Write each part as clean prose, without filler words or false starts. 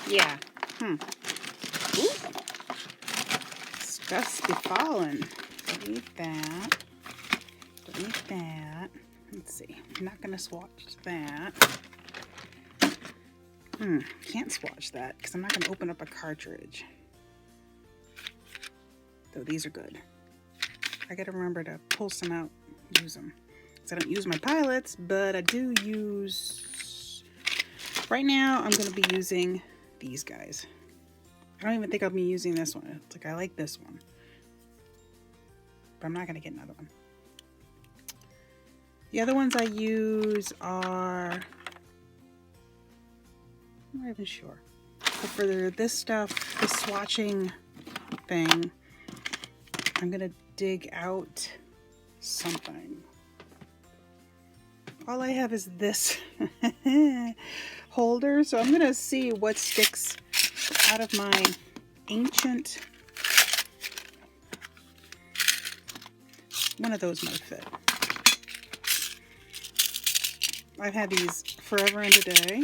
Yeah. Ooh. Stuff's befallen. Delete that. Delete that. Let's see. I'm not going to swatch that. Can't swatch that because I'm not going to open up a cartridge. Though these are good. I got to remember to pull some out, use them. Because I don't use my pilots, but I do use... Right now, I'm going to be using these guys. I don't even think I'll be using this one. It's like, I like this one. But I'm not going to get another one. The other ones I use are... I'm not even sure. But for this stuff, the swatching thing, I'm going to dig out something. All I have is this holder, so I'm going to see what sticks out of my ancient... One of those might fit. I've had these forever and a day.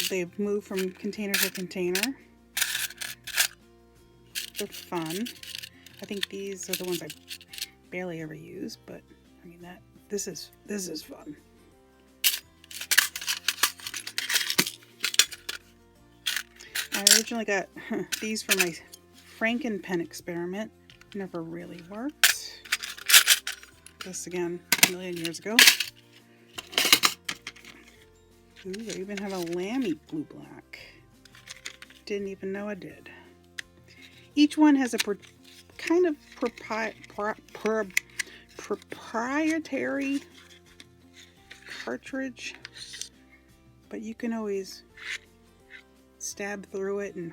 They've moved from container to container. They're fun. I think these are the ones I barely ever use, but I mean this is fun. I originally got these for my Franken pen experiment. Never really worked. This again, a million years ago. Ooh, I even have a Lamy blue black. Didn't even know I did. Each one has a kind of proprietary cartridge, but you can always stab through it and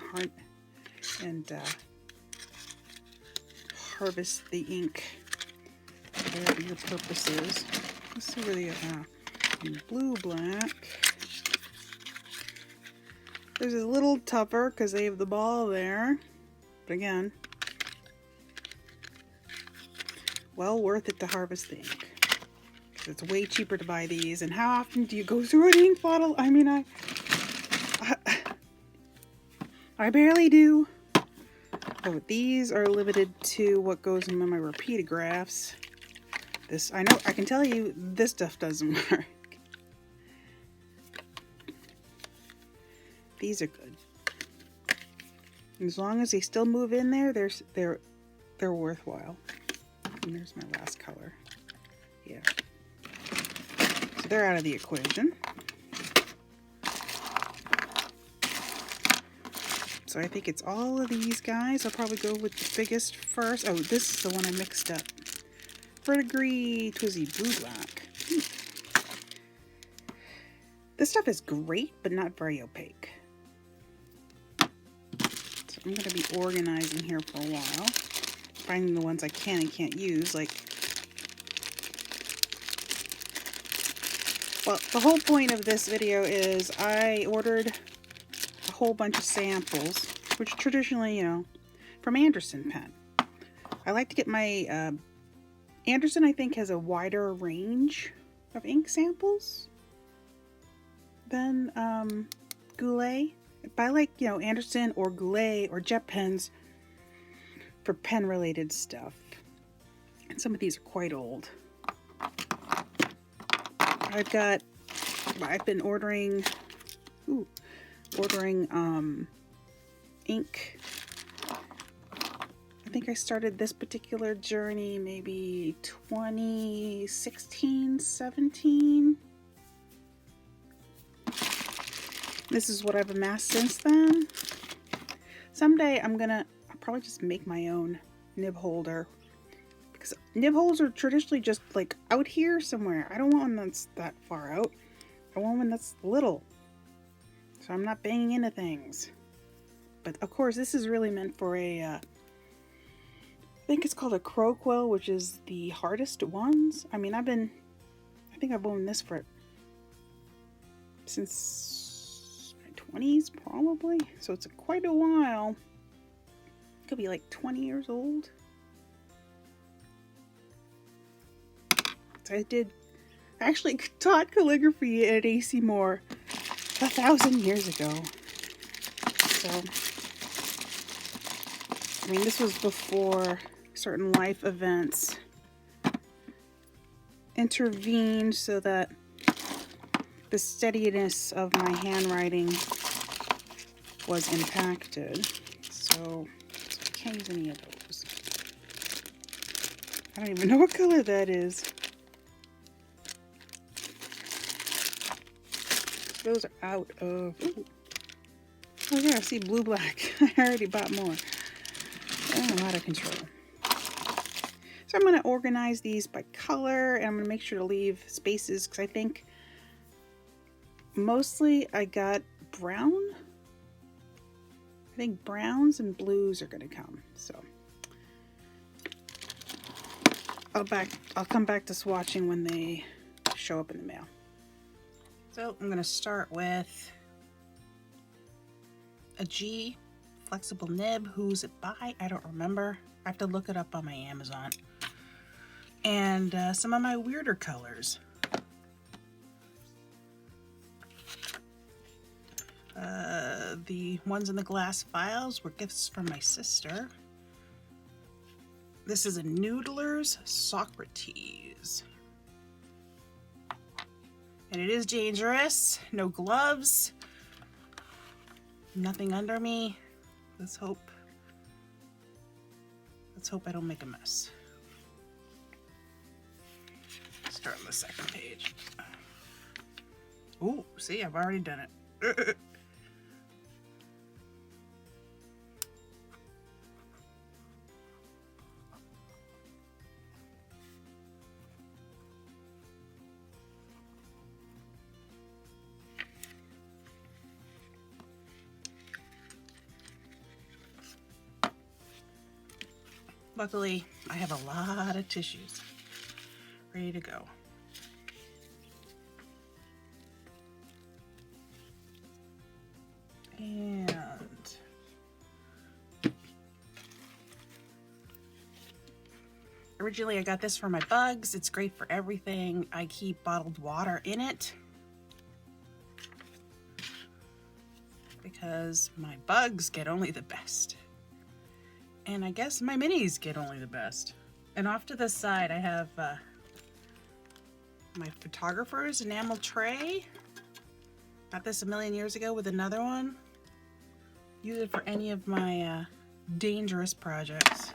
harvest the ink for whatever your purpose is. Let's see where the blue black. There's a little tougher because they have the ball there, but again, well worth it to harvest the ink. It's way cheaper to buy these. And how often do you go through an ink bottle? I mean, I barely do. But these are limited to what goes in my repeatographs. This, I know, I can tell you this stuff doesn't work. These are good. As long as they still move in there, they're worthwhile. And there's my last color. Yeah. So they're out of the equation. So I think it's all of these guys. I'll probably go with the biggest first. Oh, this is the one I mixed up. Verdigris Twizy Blue Black. This stuff is great, but not very opaque. So I'm going to be organizing here for a while. Finding the ones I can and can't use. Like, well, the whole point of this video is I ordered a whole bunch of samples, which traditionally, you know, from Anderson pen. I like to get my Anderson, I think, has a wider range of ink samples than Goulet. But I like, you know, Anderson or Goulet or Jet pens for pen related stuff. And some of these are quite old. I've been ordering ink. I think I started this particular journey maybe 2016, 17. This is what I've amassed since then. Someday I'll probably just make my own nib holder. Because nib holders are traditionally just like out here somewhere. I don't want one that's that far out. I want one that's little. So I'm not banging into things. But of course this is really meant for a, I think it's called a crow quill, which is the hardest ones. I mean, I think I've owned this for since my 20s probably. So it's quite a while. It could be like 20 years old. So I actually taught calligraphy at AC Moore. 1,000 years ago. So, I mean, this was before certain life events intervened so that the steadiness of my handwriting was impacted. So I can't use any of those. I don't even know what color that is. Those are out of... Ooh. Oh yeah, I see blue black. I already bought more. I'm out of control. So I'm going to organize these by color, and I'm going to make sure to leave spaces because I think mostly I got brown. I think browns and blues are going to come. So I'll come back to swatching when they show up in the mail. So I'm going to start with a G flexible nib. Who's it by? I don't remember. I have to look it up on my Amazon. And some of my weirder colors. The ones in the glass files were gifts from my sister. This is a Noodler's Socrates. And it is dangerous. No gloves. Nothing under me. Let's hope I don't make a mess. Start on the second page. Ooh, see, I've already done it. Luckily, I have a lot of tissues ready to go. And originally I got this for my bugs. It's great for everything. I keep bottled water in it because my bugs get only the best. And I guess my minis get only the best. And off to the side, I have my photographer's enamel tray. Got this a million years ago with another one. Use it for any of my dangerous projects.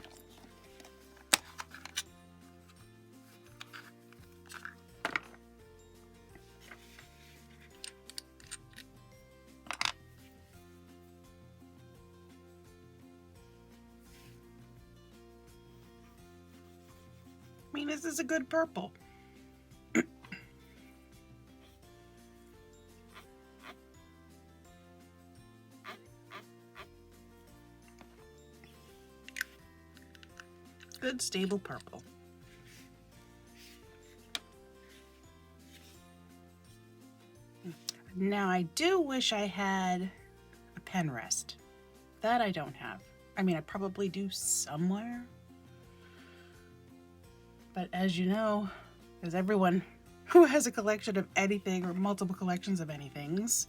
I mean, this is a good purple. Good stable purple. Now I do wish I had a pen rest. That I don't have. I mean, I probably do somewhere. But as you know, as everyone who has a collection of anything or multiple collections of anythings,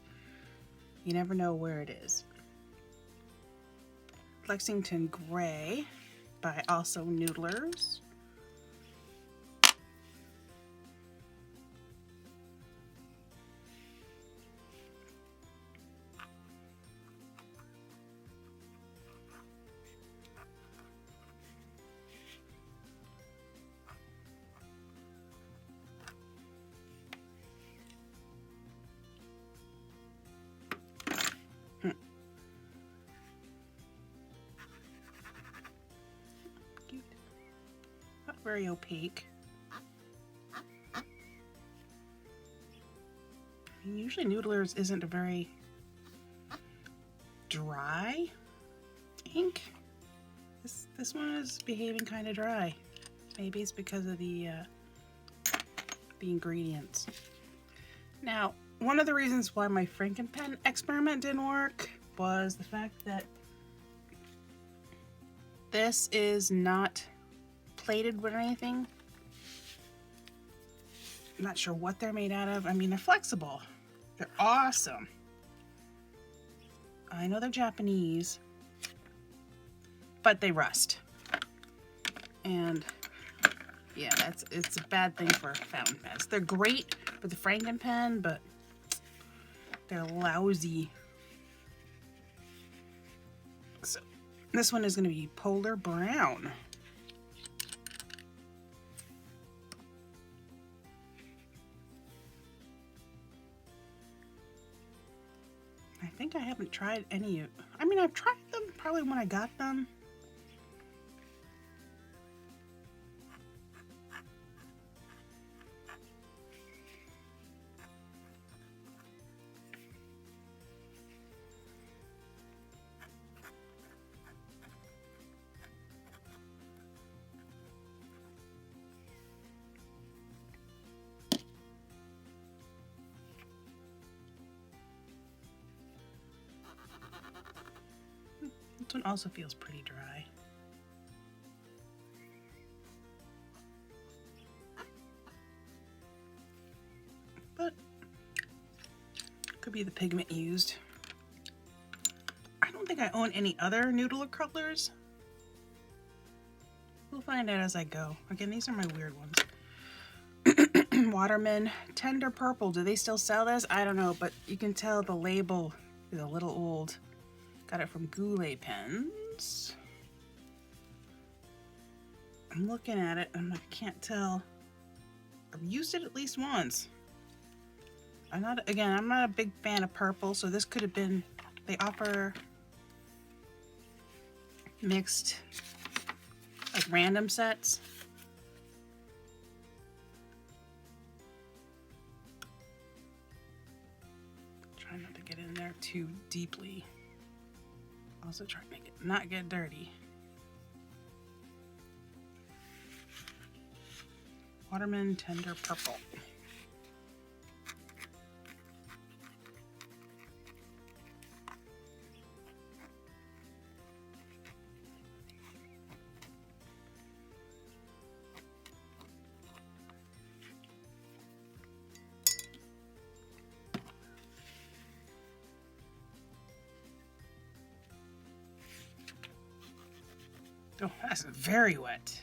you never know where it is. Lexington Gray by also Noodlers. Cute. Not very opaque. Usually Noodlers isn't a very dry ink. This one is behaving kind of dry. Maybe it's because of the ingredients. Now, one of the reasons why my Frankenpen experiment didn't work was the fact that this is not plated with anything. I'm not sure what they're made out of. I mean, they're flexible. They're awesome. I know they're Japanese, but they rust. And yeah, it's a bad thing for fountain pens. They're great for the Franken pen, but they're lousy. So this one is going to be Polar Brown. I think I haven't tried any of, I mean, I've tried them probably when I got them. This one also feels pretty dry. But could be the pigment used. I don't think I own any other noodler colors. We'll find out as I go. Again, these are my weird ones. Waterman Tender Purple. Do they still sell this? I don't know, but you can tell the label is a little old. Got it from Goulet Pens. I'm looking at it and I can't tell. I've used it at least once. I'm not a big fan of purple, so this could have been, they offer mixed, like random sets. Try not to get in there too deeply. Also try to make it not get dirty. Waterman Tender Purple. Oh, that's very wet.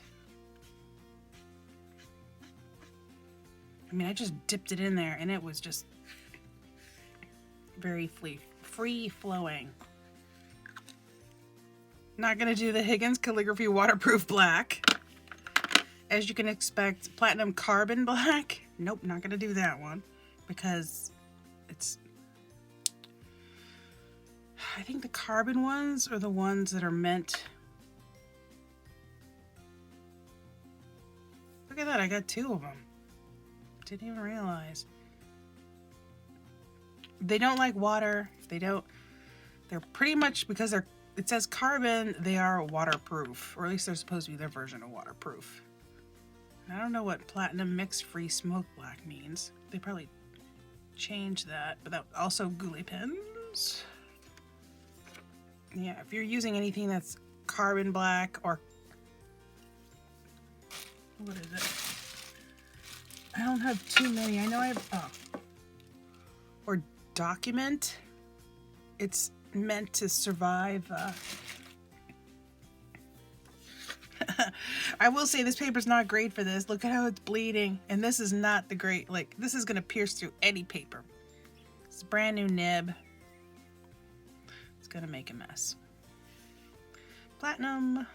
I mean, I just dipped it in there and it was just very free flowing. Not gonna do the Higgins Calligraphy Waterproof Black. As you can expect, Platinum Carbon Black. Nope, not gonna do that one because it's, I think the carbon ones are the ones that are meant. Look at that, I got 2 of them. Didn't even realize. They don't like water. They're pretty much, because it says carbon, they are waterproof, or at least they're supposed to be their version of waterproof. And I don't know what Platinum Mix Free Smoke Black means. They probably changed that, but that also Goulet Pens. Yeah, if you're using anything that's carbon black or what is it? I don't have too many. I know I have, or Document. It's meant to survive. I will say this paper's not great for this. Look at how it's bleeding. And this is not the great, like, this is going to pierce through any paper. It's a brand new nib. It's going to make a mess. Platinum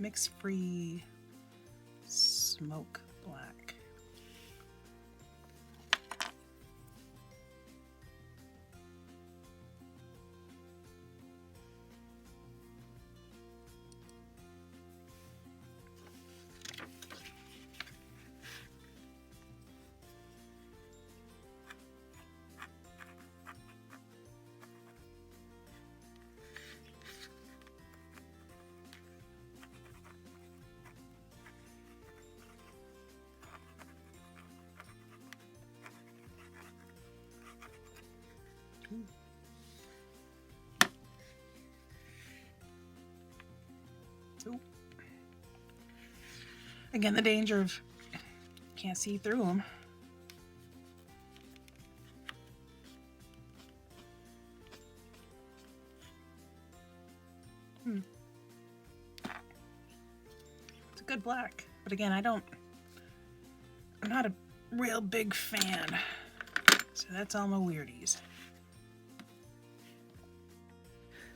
Mix Free Smoke Black. Again, the danger of can't see through them. good black. But again, I'm not a real big fan. So that's all my weirdies.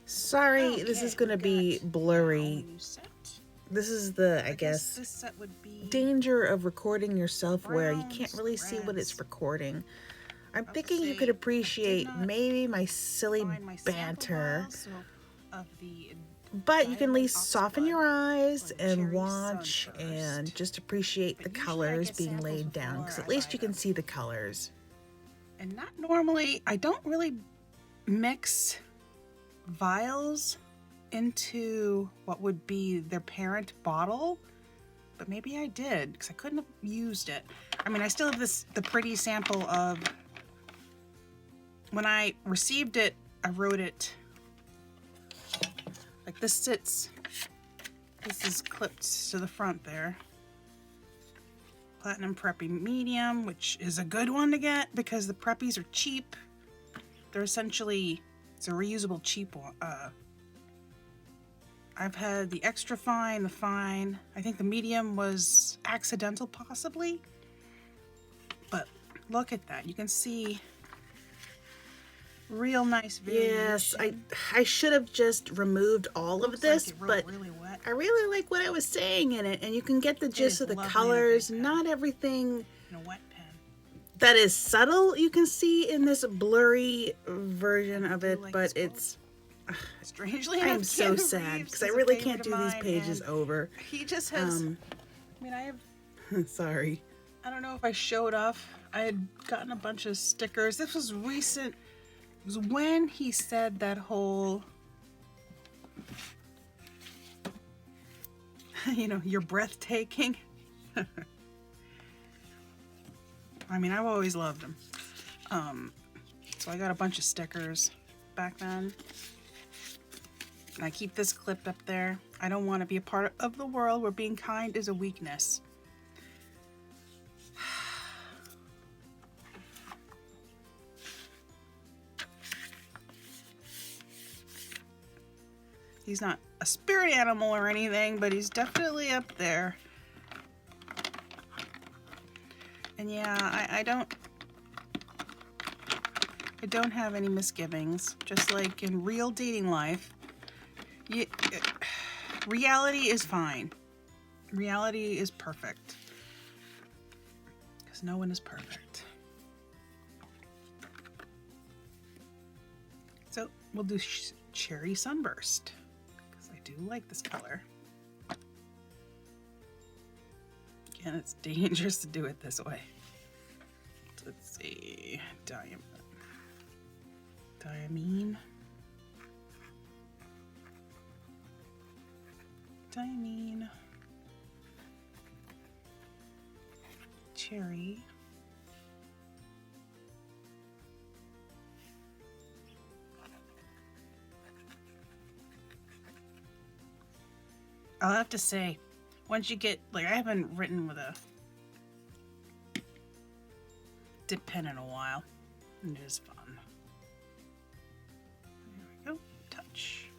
Sorry, Okay, this is gonna be blurry. This is the, I guess, this set would be danger of recording yourself where you can't really see what it's recording. I'm thinking you could appreciate maybe my silly banter, but you can at least soften your eyes and watch and just appreciate the colors being laid down, because at least you can see the colors. And not normally, I don't really mix vials into what would be their parent bottle, but maybe I did because I couldn't have used it. I mean, I still have the pretty sample of when I received it. I wrote it like this. This is clipped to the front there. Platinum Preppy Medium, which is a good one to get because the Preppies are cheap. They're essentially, it's a reusable cheap one. I've had the extra fine, the fine. I think the medium was accidental possibly. But look at that. You can see real nice variation. Yes, I should have just removed all of this, but really wet. I really like what I was saying in it, and you can get the gist of the colors. Not everything in a wet pen that is subtle you can see in this blurry version of it, but it's strangely I am so sad because I really can't do these pages over. He just has I mean, I have sorry. I don't know if I showed off. I had gotten a bunch of stickers. This was recent. It was when he said that whole, you know, you're breathtaking. I mean, I've always loved him. So I got a bunch of stickers back then. And I keep this clipped up there. I don't want to be a part of the world where being kind is a weakness. He's not a spirit animal or anything, but he's definitely up there. And yeah, I don't have any misgivings. Just like in real dating life, reality is fine. Reality is perfect. Because no one is perfect. So we'll do Cherry Sunburst. I do like this color. Again, it's dangerous to do it this way. So let's see. Diamine. Cherry. I'll have to say, once you get, like, I haven't written with a dip pen in a while, and it is fun. There we go, touch.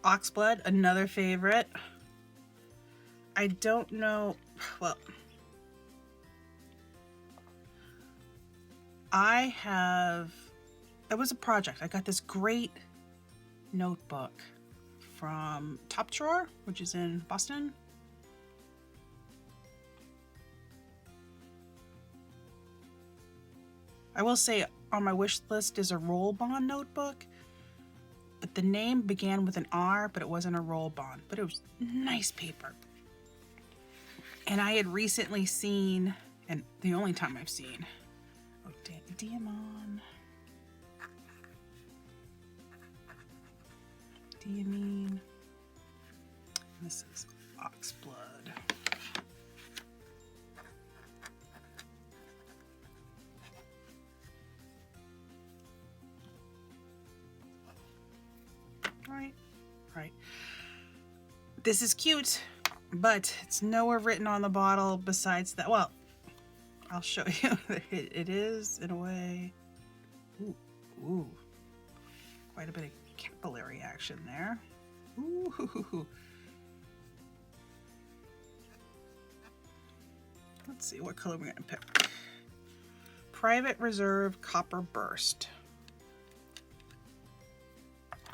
Oxblood, another favorite. I don't know, well, it was a project. I got this great notebook from Top Drawer, which is in Boston. I will say on my wish list is a roll bond notebook, but the name began with an R, but it wasn't a roll bond, but it was nice paper. And I had recently seen, and the only time I've seen, Diamine. This is Oxblood. Right. This is cute, but it's nowhere written on the bottle besides that. Well, I'll show you. It is, in a way. Ooh, ooh. Quite a bit of capillary action there. Ooh. Let's see what color we're going to pick. Private Reserve Copper Burst.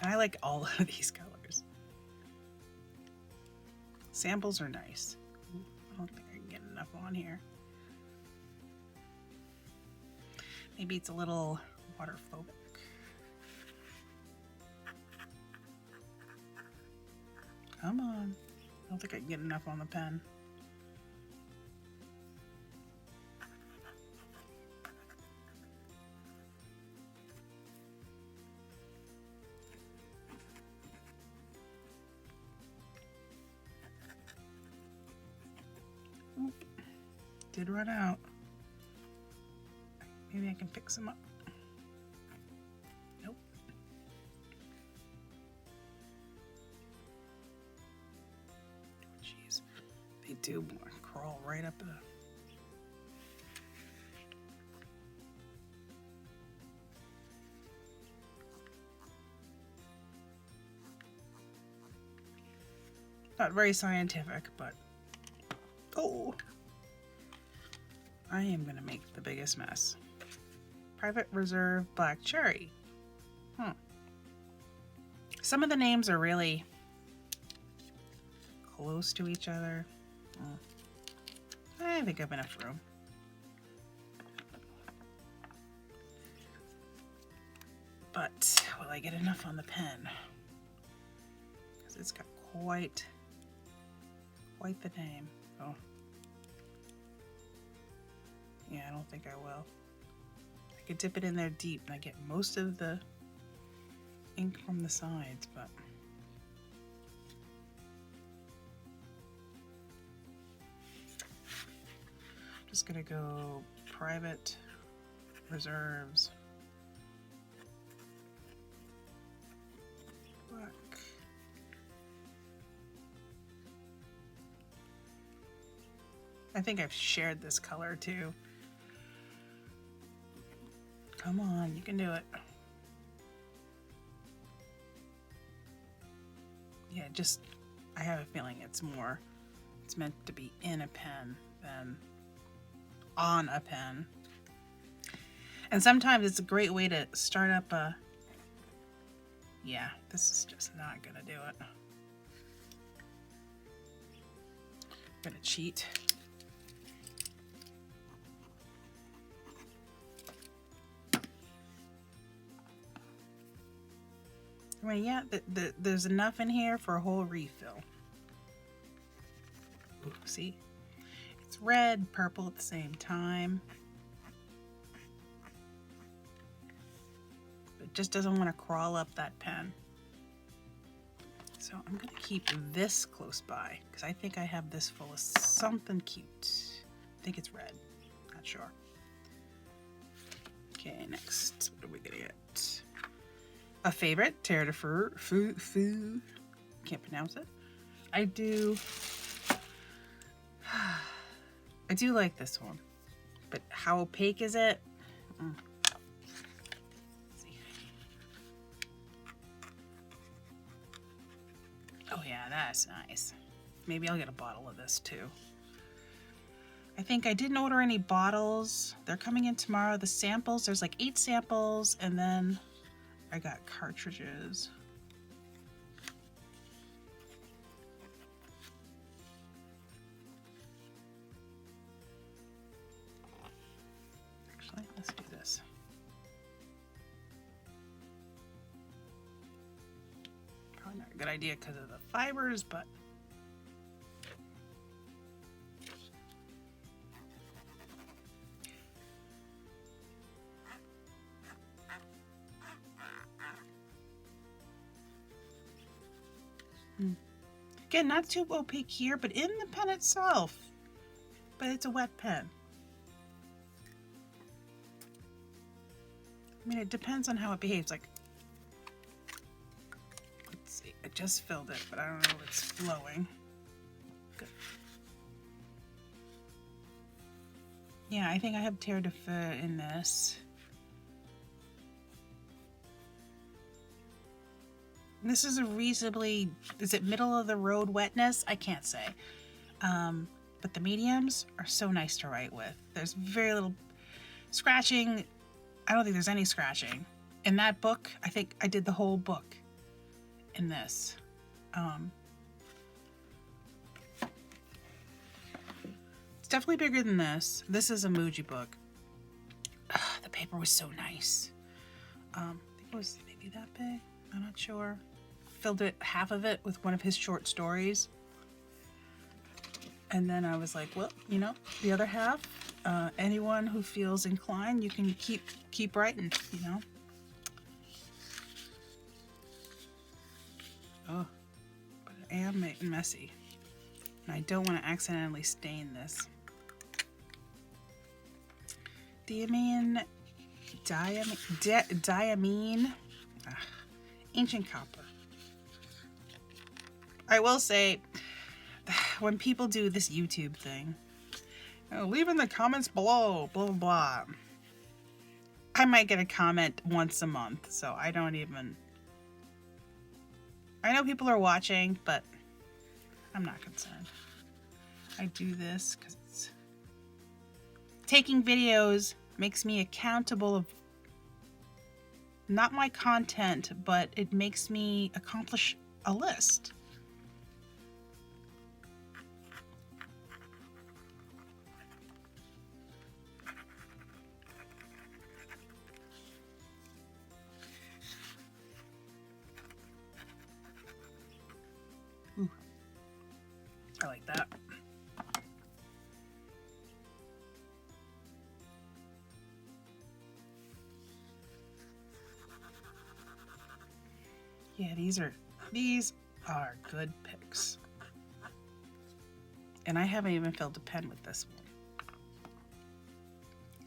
And I like all of these colors. Samples are nice. I don't think I can get enough on here. Maybe it's a little water-phobic. Come on. I don't think I can get enough on the pen. Oop. Did run out. Maybe I can pick some up. Nope. Jeez. They do crawl right up the... Not very scientific, but... Oh! I am going to make the biggest mess. Private Reserve Black Cherry. Some of the names are really close to each other. I think I have enough room. But will I get enough on the pen? Because it's got quite the name. Oh. Yeah, I don't think I will. I could dip it in there deep and I get most of the ink from the sides, but I'm just gonna go Private Reserves Black. I think I've shared this color too. Come on, you can do it. Yeah, just, I have a feeling it's meant to be in a pen than on a pen. And sometimes it's a great way to start up a, yeah, this is just not gonna do it. I'm gonna cheat. I mean, yeah, there's enough in here for a whole refill. Ooh, see? It's red, purple at the same time. It just doesn't want to crawl up that pen. So I'm going to keep this close by because I think I have this full of something cute. I think it's red. Not sure. Okay, next. What are we going to get? A favorite, Terre de Fou. Can't pronounce it. I do like this one, but how opaque is it? Let's see. Oh yeah, that's nice. Maybe I'll get a bottle of this too. I think I didn't order any bottles. They're coming in tomorrow. The samples, there's like 8 samples, and then I got cartridges. Actually, let's do this. Probably not a good idea because of the fibers, but again, not too opaque here, but in the pen itself. But it's a wet pen. I mean, it depends on how it behaves. Like, let's see, I just filled it, but I don't know if it's flowing. Good. Yeah, I think I have Terre de Feu in this. This is a reasonably, is it middle of the road wetness? I can't say. But the mediums are so nice to write with. There's very little scratching. I don't think there's any scratching. In that book, I think I did the whole book in this. It's definitely bigger than this. This is a Muji book. The paper was so nice. I think it was maybe that big. I'm not sure. Filled it, half of it, with one of his short stories. And then I was like, well, you know, the other half, anyone who feels inclined, you can keep writing, you know. Oh, but I am messy. And I don't want to accidentally stain this. Diamine, ancient copper. I will say, when people do this YouTube thing, leave in the comments below, blah, blah, blah. I might get a comment once a month, so I don't even... I know people are watching, but I'm not concerned. I do this because it's... Taking videos makes me accountable of not my content, but it makes me accomplish a list. Ooh, I like that. Yeah, these are good picks. And I haven't even filled a pen with this one.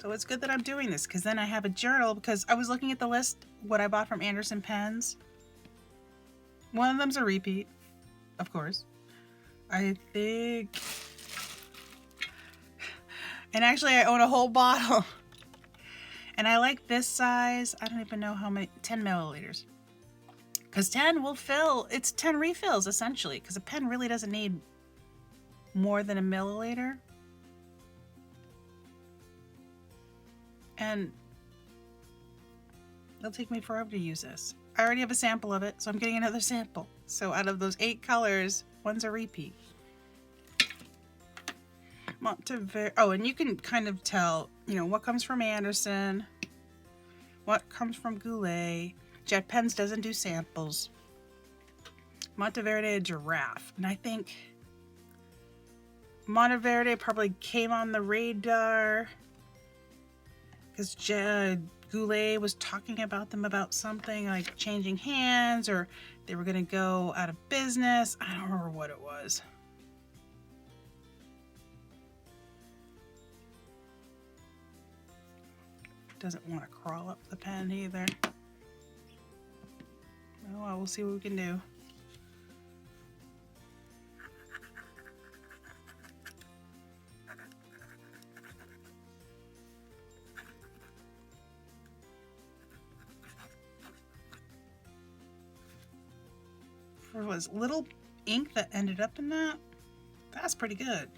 So it's good that I'm doing this, because then I have a journal, because I was looking at the list, what I bought from Anderson Pens. One of them's a repeat, of course. I think... And actually I own a whole bottle. And I like this size. I don't even know how many, 10 milliliters. Because 10 will fill, it's 10 refills essentially, because a pen really doesn't need more than a milliliter. And it'll take me forever to use this. I already have a sample of it, so I'm getting another sample. So out of those 8 colors, one's a repeat. Oh, and you can kind of tell, you know, what comes from Anderson, what comes from Goulet. Jet Pens doesn't do samples. Monteverde, Giraffe. And I think Monteverde probably came on the radar because Goulet was talking about them about something like changing hands, or they were going to go out of business. I don't remember what it was. Doesn't want to crawl up the pen either. Oh, well, we'll see what we can do. For was little ink that ended up in that, that's pretty good.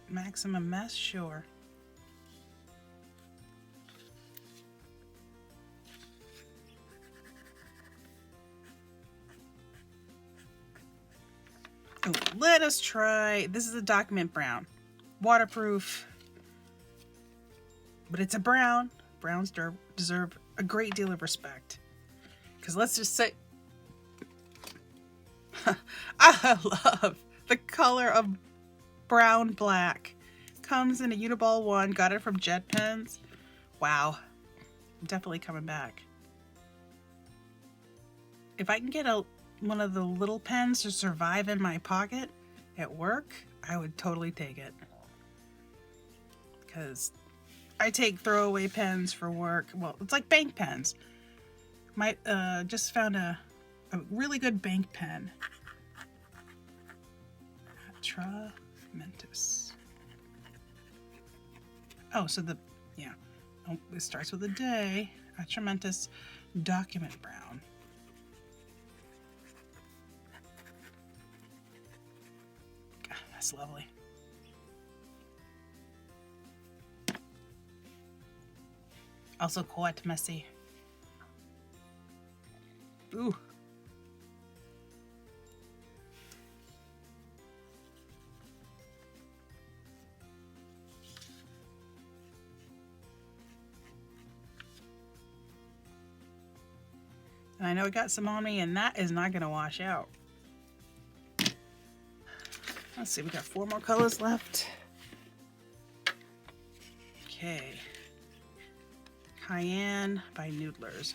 Maximum mess, sure. Oh, let us try, this is a document brown. Waterproof, but it's a brown. Browns deserve a great deal of respect. Because let's just say, I love the color of brown black. Comes in a Uniball 1, got it from Jet Pens. Wow, I'm definitely coming back. If I can get one of the little pens to survive in my pocket at work, I would totally take it. Because I take throwaway pens for work. Well, it's like bank pens. Just found a really good bank pen. Atramentus. Oh, so yeah. Oh, it starts with a day. Atramentus document brown. God, that's lovely. Also quite messy. Ooh. And I know it got some on me, and that is not going to wash out. Let's see, we got 4 more colors left. Okay. Cayenne by Noodlers.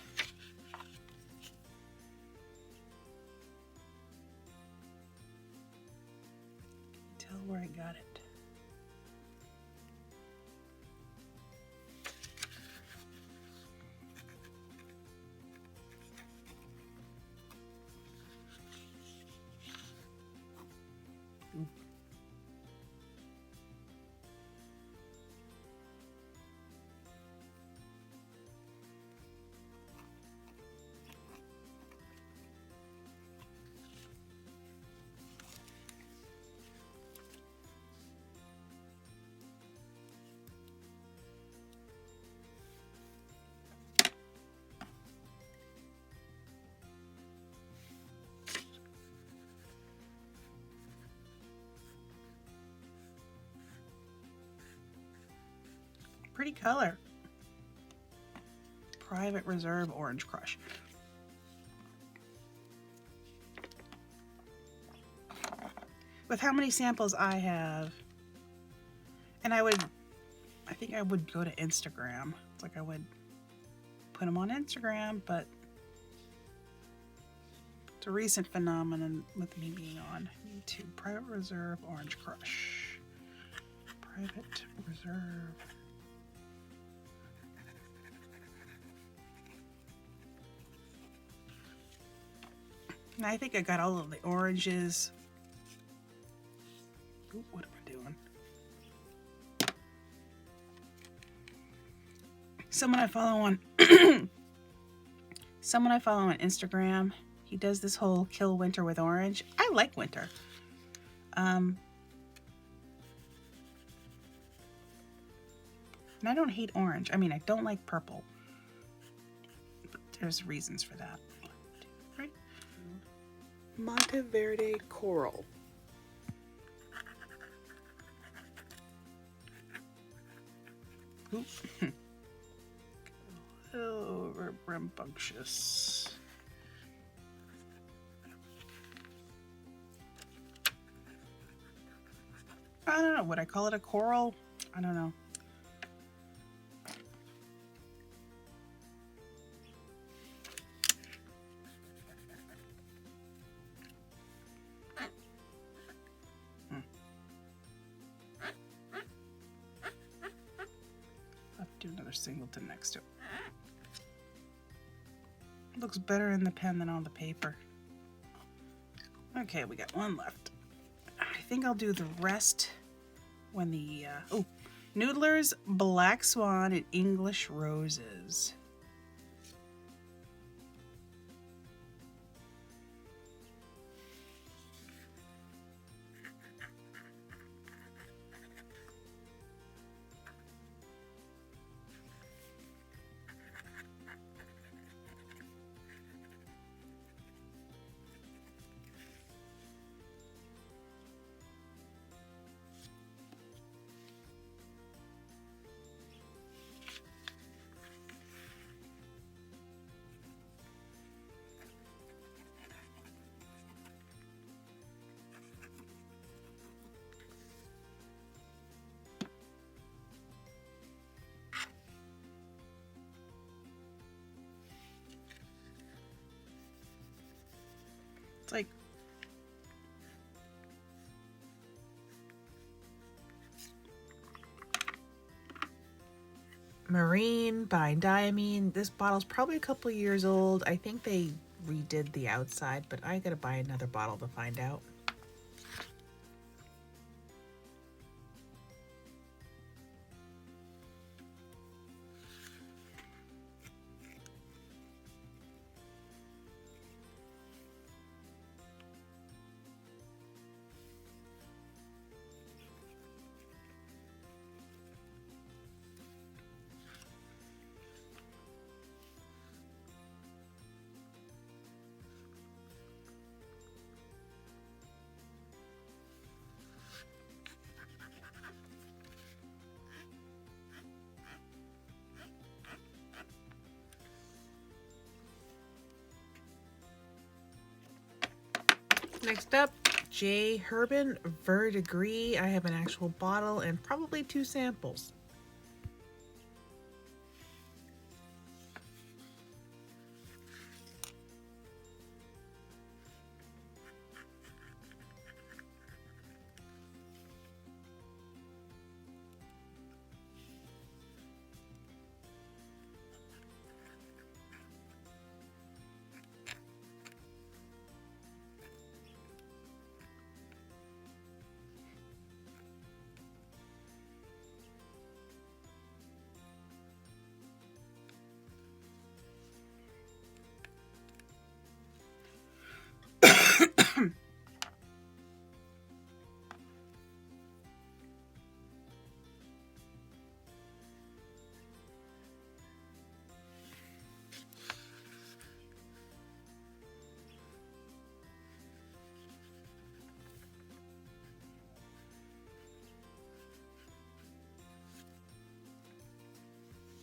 Tell where I got it. Ooh. Pretty color. Private Reserve Orange Crush. With how many samples I have, and I think I would go to Instagram. It's like I would put them on Instagram, but it's a recent phenomenon with me being on YouTube. Private Reserve Orange Crush. Private Reserve. And I think I got all of the oranges. Ooh, what am I doing? Someone I follow on Instagram, he does this whole kill winter with orange. I like winter. And I don't hate orange. I mean, I don't like purple. But there's reasons for that. Right? Monteverde Coral. Oop. Oh, rambunctious. I don't know. Would I call it a coral? I don't know. I'll do another singleton next to it. Looks better in the pen than on the paper. Okay, we got 1 left. I think I'll do the rest when the oh, Noodlers Black Swan and English Roses. It's like Marine by Diamine. This bottle's probably a couple years old. I think they redid the outside, but I gotta buy another bottle to find out. Next up, J. Herbin Verdigris. I have an actual bottle and probably 2 samples.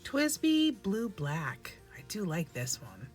Twisby Blue Black. I do like this one.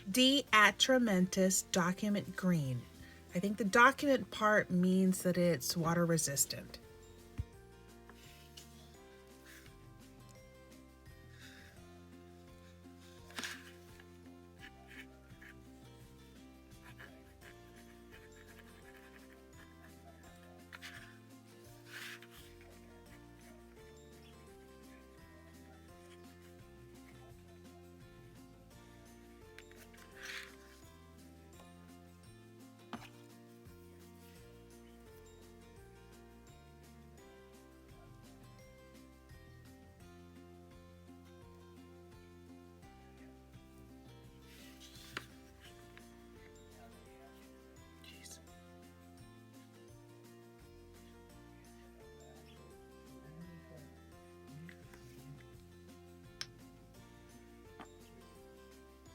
D. Atramentis Document Green. I think the document part means that it's water resistant.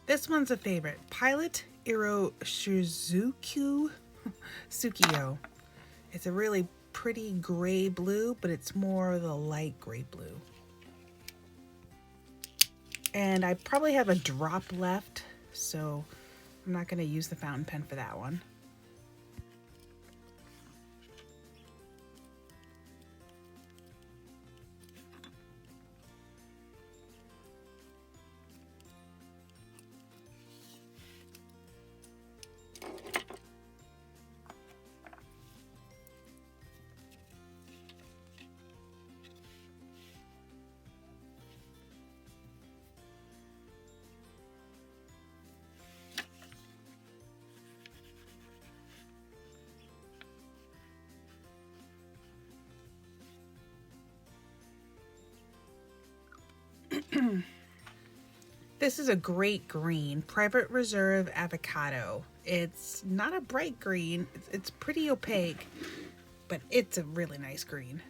This one's a favorite. Pilot Iro Shizuku Tsukiyo. It's a really pretty gray blue, but it's more the light gray blue. And I probably have a drop left, so I'm not going to use the fountain pen for that one. This is a great green, Private Reserve Avocado. It's not a bright green, it's pretty opaque, but it's a really nice green.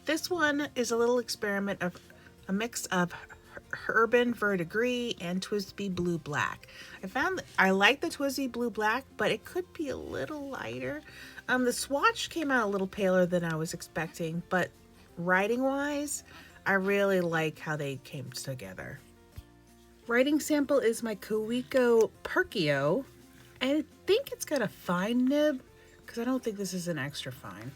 This one is a little experiment of a mix of Urban Verdigris and Twisby Blue Black. I like the Twisby Blue Black, but it could be a little lighter. The swatch came out a little paler than I was expecting, but writing wise, I really like how they came together. Writing sample is my Kawiko Perkio. I think it's got a fine nib, because I don't think this is an extra fine.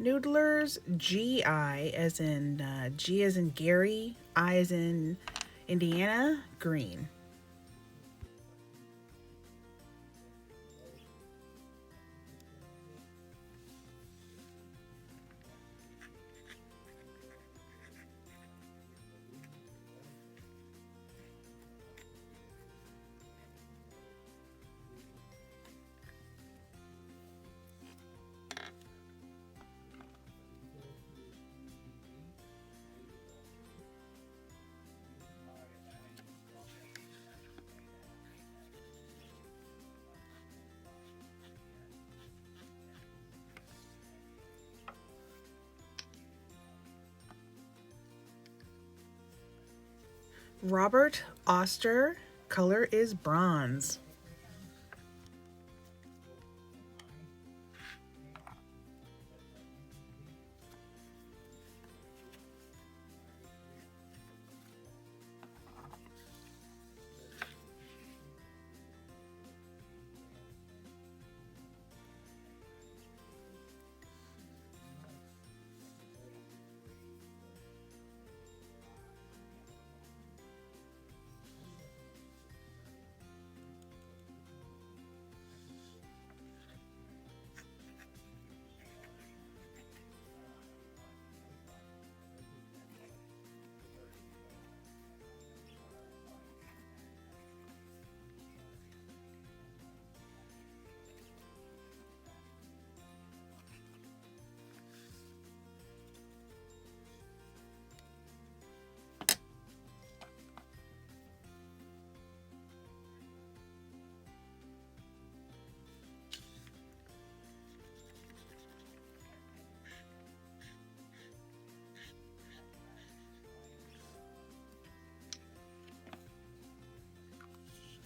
Noodlers GI, as in G as in Gary, I as in Indiana, green. Robert Oster, color is bronze.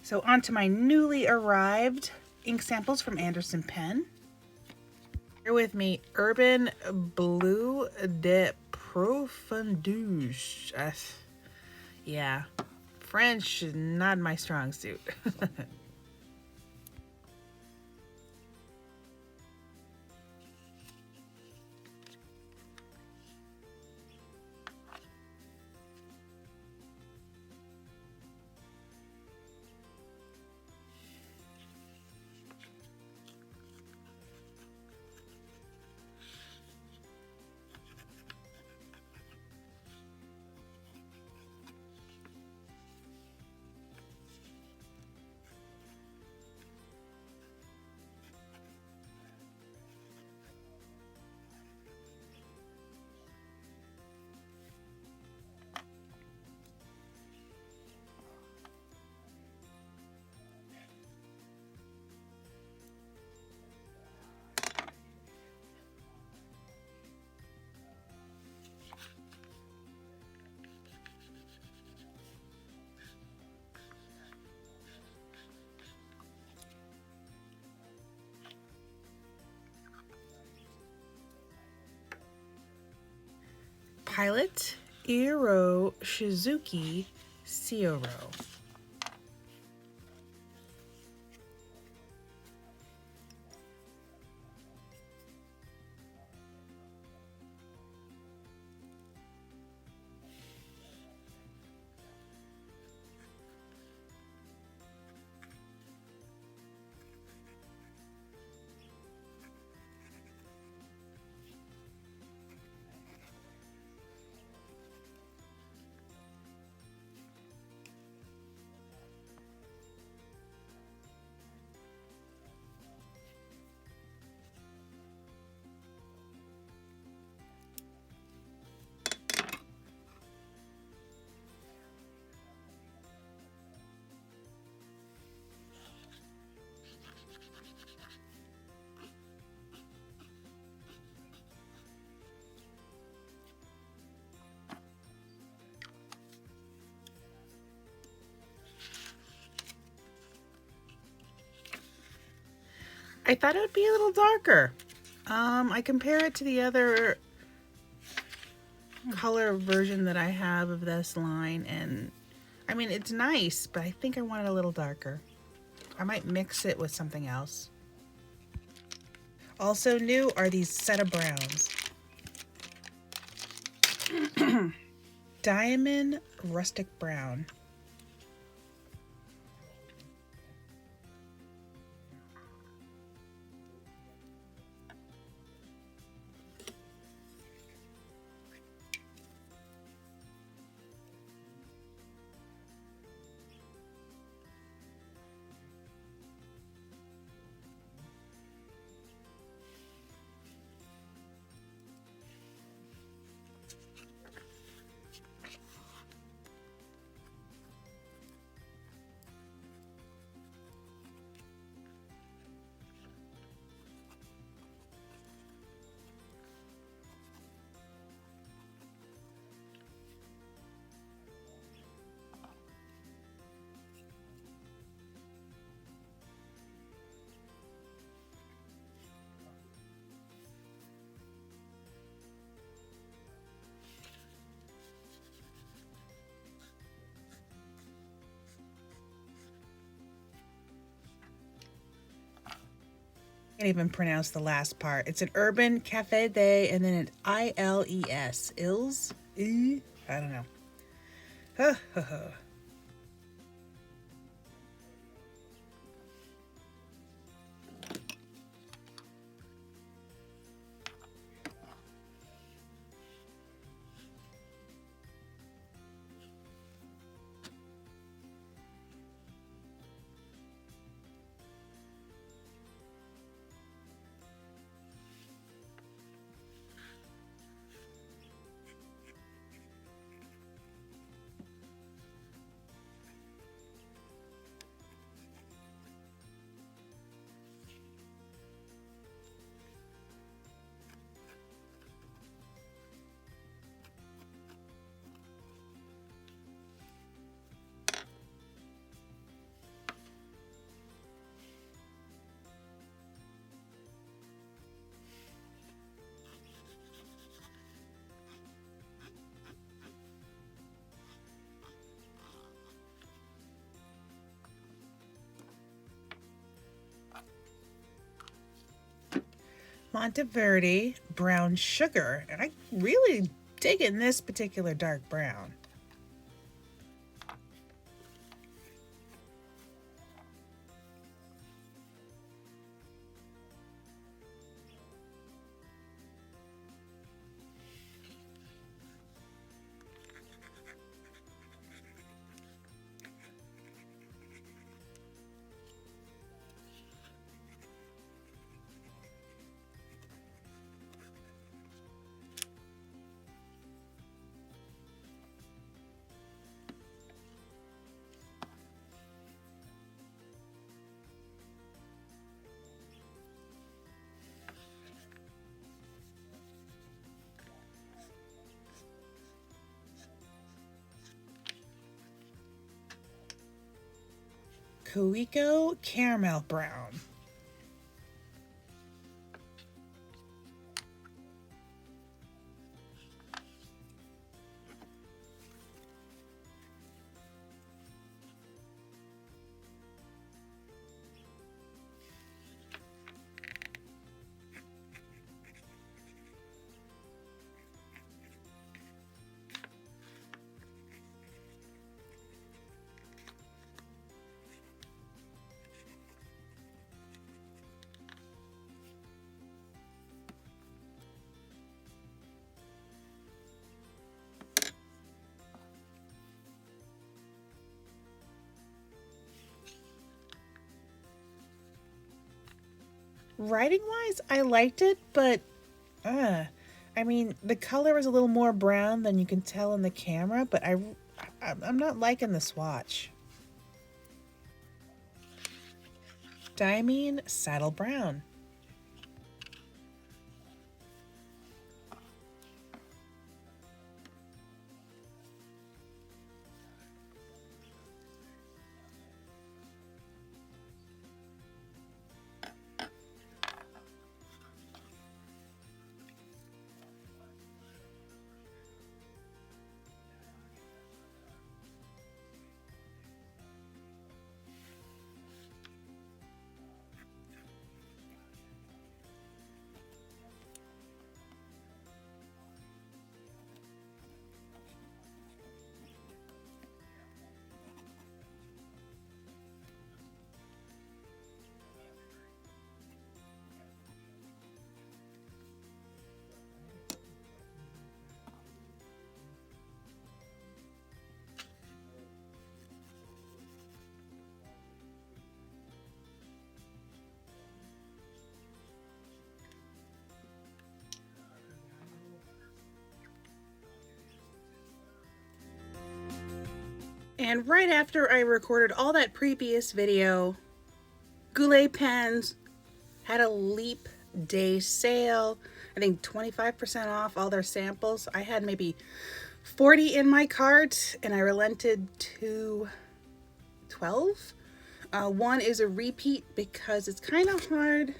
So onto my newly arrived ink samples from Anderson Pen. Here with me, Urban Bleu de Profondeur. Yeah, French is not my strong suit. Pilot Iro Shizuki Sioro. I thought it would be a little darker. I compare it to the other color version that I have of this line, and I mean, it's nice, but I think I want it a little darker. I might mix it with something else. Also new are these set of browns. Diamond Rustic Brown. Can't even pronounce the last part. It's an Urban Cafe Day, and then an ILES. Ills? I don't know. Monteverde Brown Sugar. And I really dig in this particular dark brown. Coeco Caramel Brown. Writing wise, I liked it, but I mean, the color is a little more brown than you can tell in the camera, but I'm not liking the swatch. Diamine Saddle Brown. And right after I recorded all that previous video, Goulet Pens had a leap day sale. I think 25% off all their samples. I had maybe 40 in my cart and I relented to 12. One is a repeat because it's kind of hard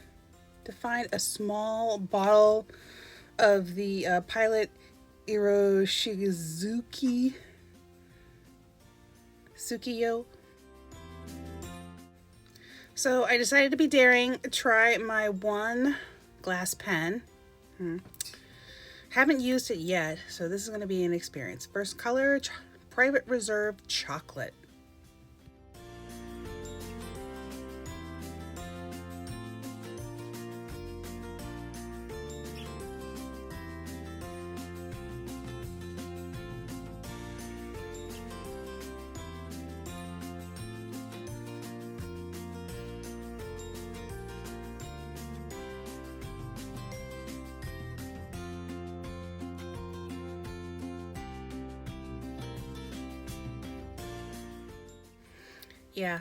to find a small bottle of the Pilot Iroshizuki Tsukiyo. So I decided to be daring, try my one glass pen. Haven't used it yet, so this is going to be an experience. First color, Private Reserve Chocolate. Yeah,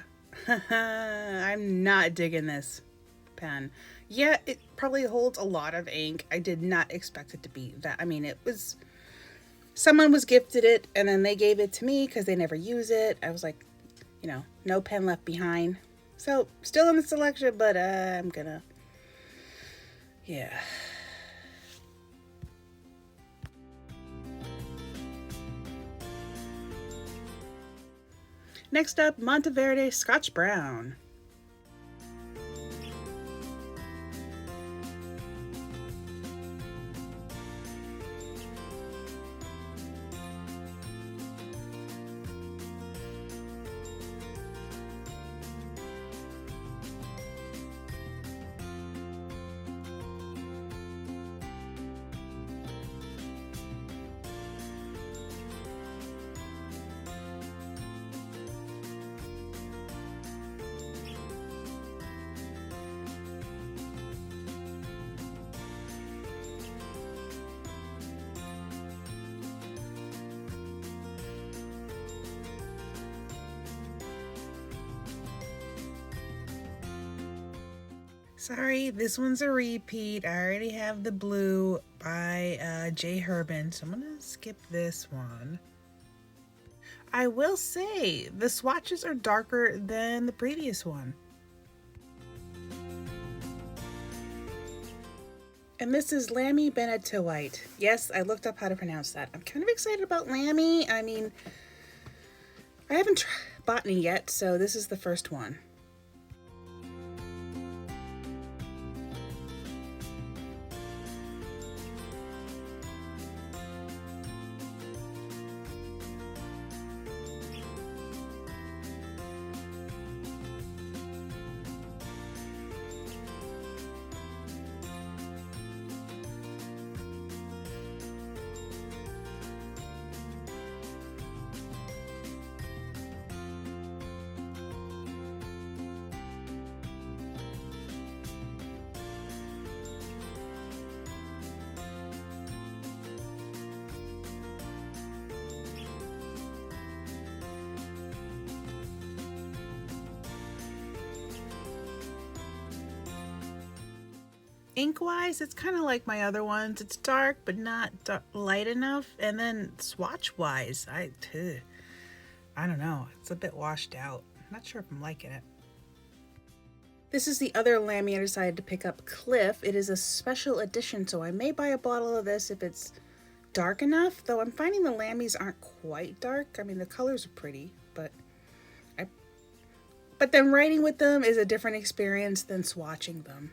I'm not digging this pen. Yeah, it probably holds a lot of ink. I did not expect it to be that. I mean, it was, someone was gifted it and then they gave it to me because they never use it. I was like, you know, no pen left behind. So still in the selection, but I'm gonna, yeah. Next up, Monteverde Scotch Brown. Sorry, this one's a repeat. I already have the blue by J. Herbin, so I'm gonna skip this one. I will say, the swatches are darker than the previous one. And this is Lamy Benetowite. Yes, I looked up how to pronounce that. I'm kind of excited about Lamy. I mean, I haven't bought any yet, so this is the first one. Ink-wise, it's kind of like my other ones. It's dark, but not light enough. And then swatch-wise, I don't know. It's a bit washed out. I'm not sure if I'm liking it. This is the other Lamy I decided to pick up, Cliff. It is a special edition, so I may buy a bottle of this if it's dark enough. Though I'm finding the Lamys aren't quite dark. I mean, the colors are pretty, but then writing with them is a different experience than swatching them.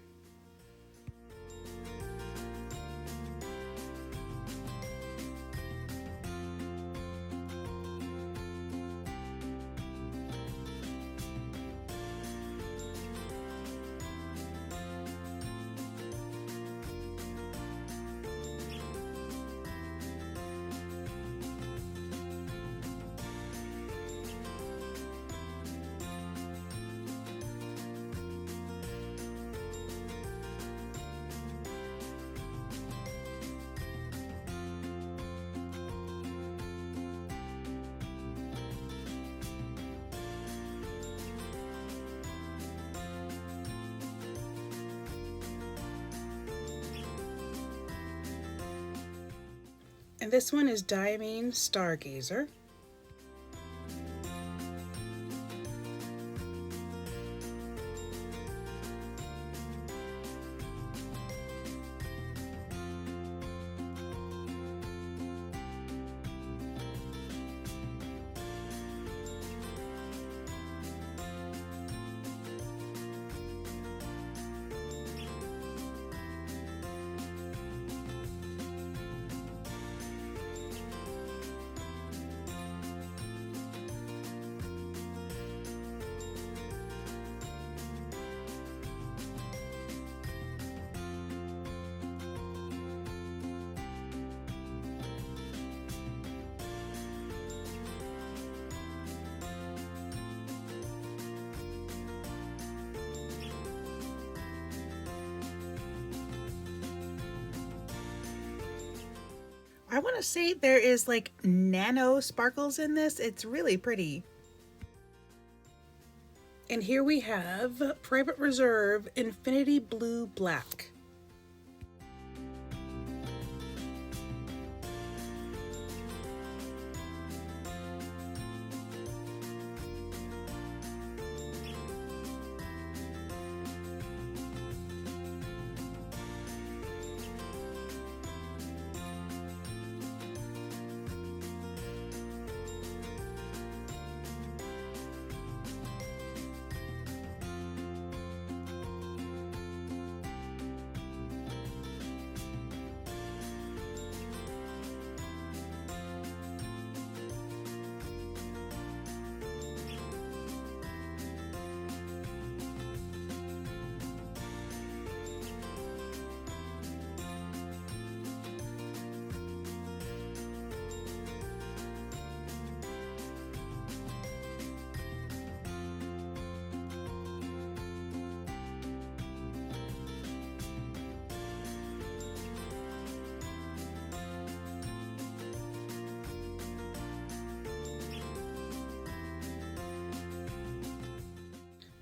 And this one is Diamine Stargazer. I want to say there is like nano sparkles in this. It's really pretty. And here we have Private Reserve Infinity Blue Black.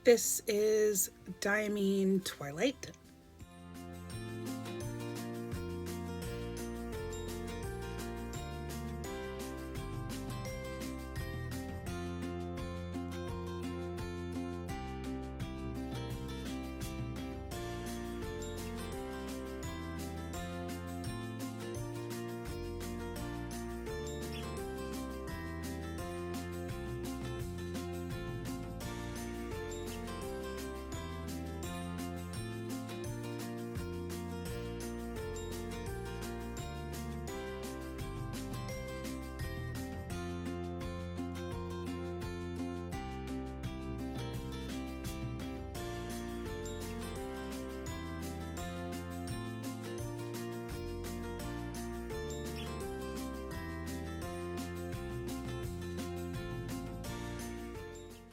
This is Diamine Twilight.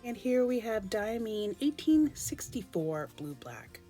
And here we have Diamine 1864 Blue Black.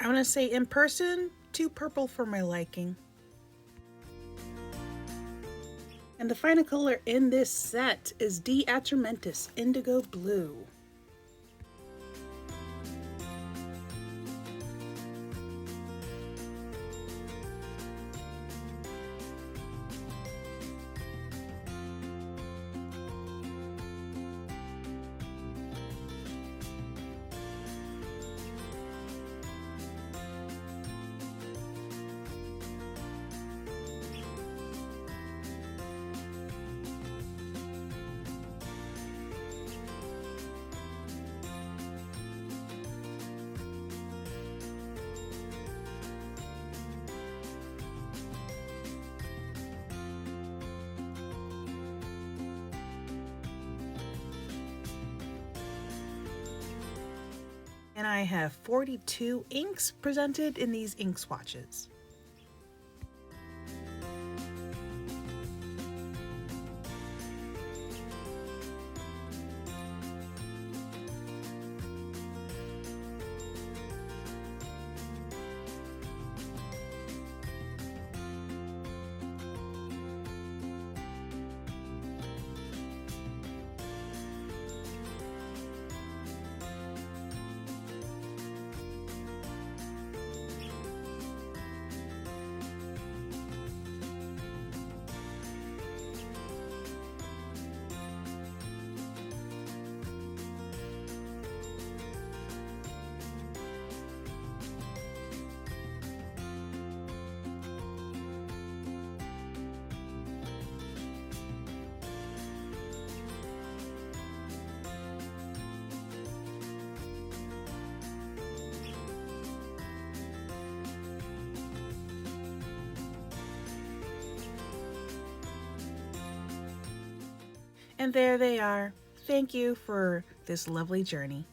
I want to say in person, too purple for my liking. And the final color in this set is D. Atramentis Indigo Blue. And I have 42 inks presented in these ink swatches. And there they are. Thank you for this lovely journey.